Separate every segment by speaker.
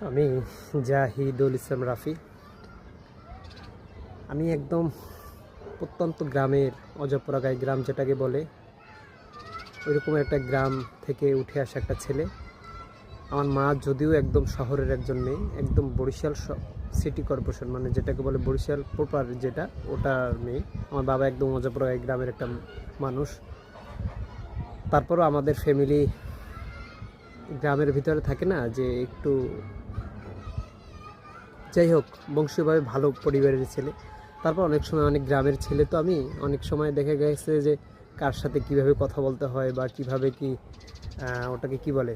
Speaker 1: আমি জাহিদুল ইসলাম রাফি। আমি একদম প্রত্যন্ত গ্রামের অজপরাগাই গ্রাম যেটাকে বলে, ওইরকম একটা গ্রাম থেকে উঠে আসা একটা ছেলে। আমার মা যদিও একদম শহরের একজন মেয়ে, একদম বরিশাল সিটি কর্পোরেশন মানে যেটাকে বলে বরিশাল প্রপার যেটা, ওটার মেয়ে। আমার বাবা একদম অজপরাগাই গ্রামের একটা মানুষ। তারপরও আমাদের ফ্যামিলি গ্রামের ভিতরে থাকে না, যে একটু যাই হোক বংশীয়ভাবে ভালো পরিবারের ছেলে। তারপর অনেক সময় অনেক গ্রামের ছেলে, তো আমি অনেক সময় দেখে গেছে যে কার সাথে কিভাবে কথা বলতে হয় বা কিভাবে কি ওটাকে কি বলে,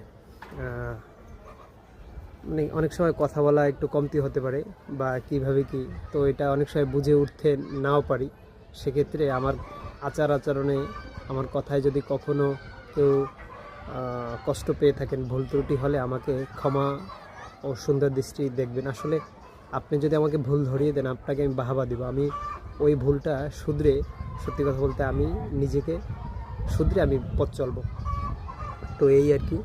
Speaker 1: মানে অনেক সময় কথা বলা একটু কমতি হতে পারে বা কিভাবে কি, তো এটা অনেক সময় বুঝে উঠতে নাও পারি। সেক্ষেত্রে আমার আচরণে, আমার কথায় যদি কখনো কেউ কষ্ট পেয়ে থাকেন, ভুল ত্রুটি হলে আমাকে ক্ষমা ও সুন্দর দৃষ্টি দেখবেন। আসলে আপনি যদি আমাকে ভুল ধরিয়ে দেন, আপনাকে আমি বাহাবা দিব। আমি ওই ভুলটা শুধরে, সত্যি কথা বলতে আমি নিজেকে শুধরে আমি পথ চলবো। তো এই আর কি,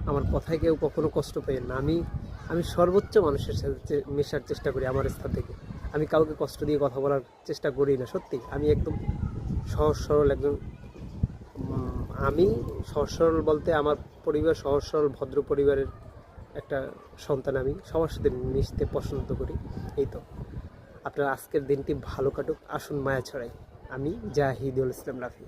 Speaker 1: আমার কথায় কেউ কখনো কষ্ট পেয়েন না। আমি সর্বোচ্চ মানুষের সাথে মেশার চেষ্টা করি আমার স্থান থেকে। আমি কাউকে কষ্ট দিয়ে কথা বলার চেষ্টা করি না। সত্যি আমি একদম সহজ সরল একজন। আমি সহজ সরল বলতে আমার পরিবার সহজ সরল ভদ্র পরিবারের একটা সন্তান। আমি সবার সাথে মিশতে পছন্দ করি। এই তো, আপনার আজকের দিনটি ভালো কাটুক। আসুন মায়া ছড়াই। আমি জাহিদুল ইসলাম রাফি।